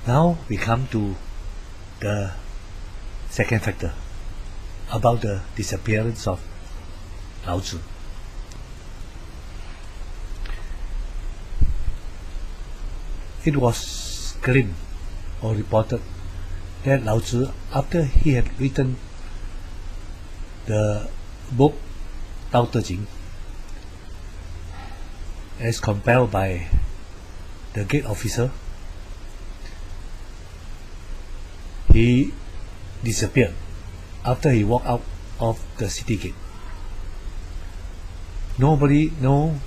Now we come to the second factor about the disappearance of Laozi. It was claimed or reported that Laozi, after he had written the book Tao Te Ching, as compelled by the gate officer, he disappeared after he walked out of the city gate. Nobody knows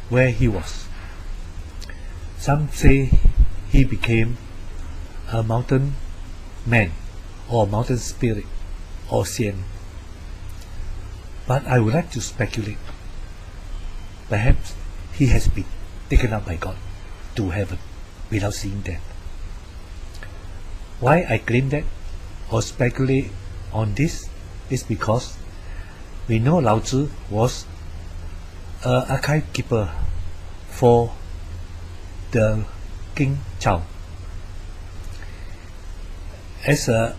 where he was. Some say he became a mountain man or mountain spirit or Xian. But I would like to speculate. Perhaps he has been taken up by God to heaven without seeing death. Why I claim that or speculate on this is because we know Laozi was an archive keeper for the King Chao. As a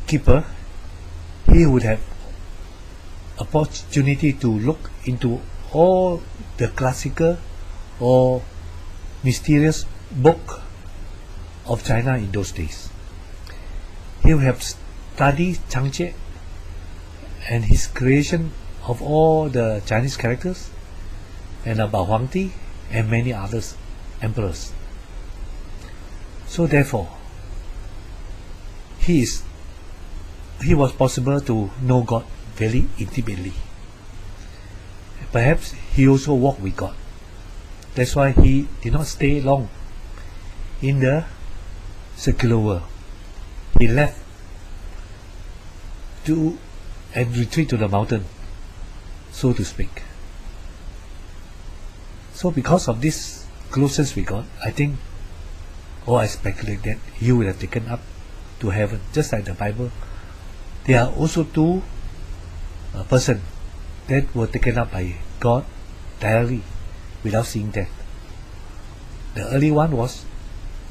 keeper, he would have opportunity to look into all the classical or mysterious book of China in those days. He would have studied Changjie and his creation of all the Chinese characters and about Huangdi and many others emperors. So therefore, he was possible to know God very intimately. Perhaps he also walked with God. That's why he did not stay long in the secular world. He left to and retreat to the mountain, so to speak. So because of this closeness with God, I think, or I speculate that he would have taken up to heaven, just like the Bible. There are also two persons that were taken up by God directly without seeing death. The early one was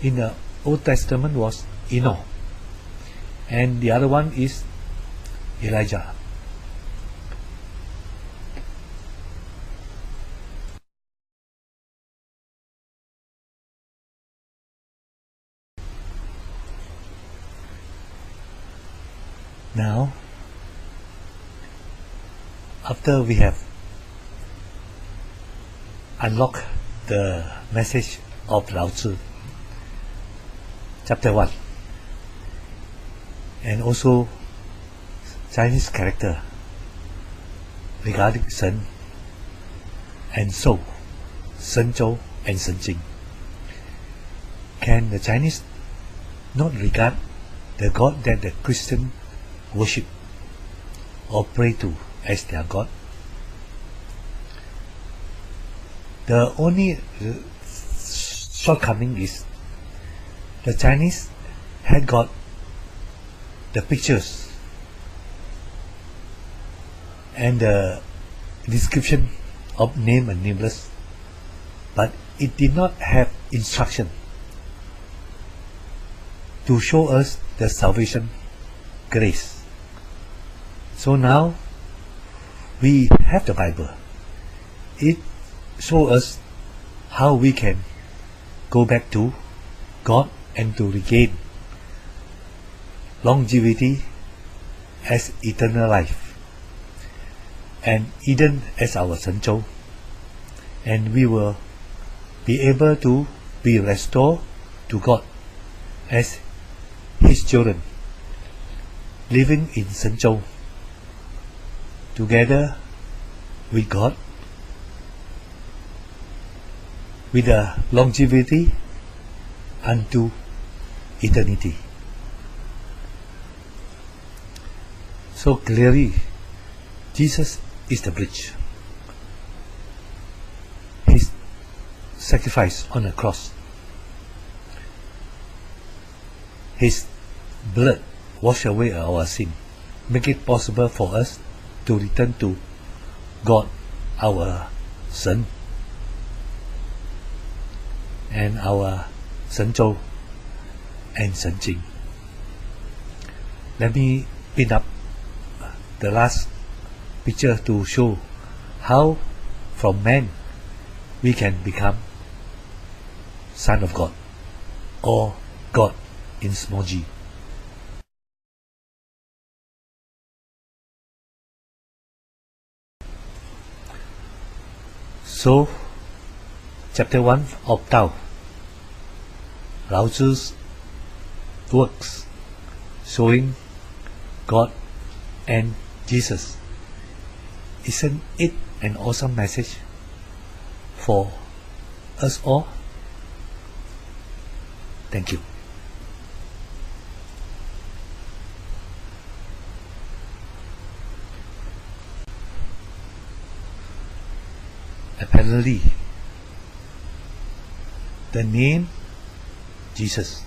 in the Old Testament was Enoch, and the other one is Elijah. Now, after we have unlocked the message of Laozi, chapter 1, and also Chinese character regarding Shen and Shou, Shenzhou and Shenjing, can the Chinese not regard the God that the Christian worship or pray to as their God? The only shortcoming is the Chinese had got the pictures and the description of name and nameless, but it did not have instruction to show us the salvation grace. So now we have the Bible. It shows us how we can go back to God and to regain longevity as eternal life, and Eden as our Shenzhou, and we will be able to be restored to God as His children, living in Shenzhou together with God, with a longevity unto eternity. So clearly, Jesus is the bridge. His sacrifice on the cross, His blood wash away our sin, make it possible for us to return to God, our Son, and our Shenzhou, and Jing. Let me pin up the last picture to show how from man we can become Son of God or God in small g. So, chapter 1 of Tao, Laozi's works showing God and Jesus. Isn't it an awesome message for us all? Thank you. Apparently, the name Jesus,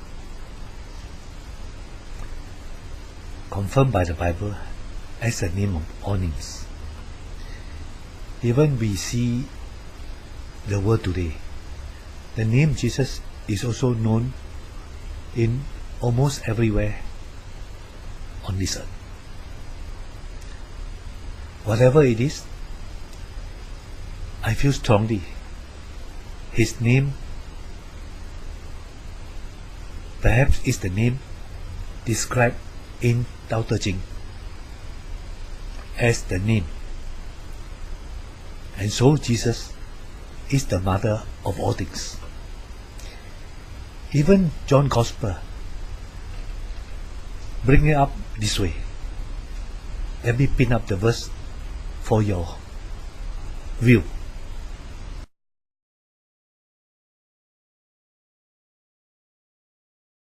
confirmed by the Bible as the name of all names. Even we see the world today, the name Jesus is also known in almost everywhere on this earth. Whatever it is, I feel strongly his name perhaps is the name described in Tao Te Ching as the name, and so Jesus is the mother of all things. Even John Gospel bring it up this way. Let me pin up the verse for your view.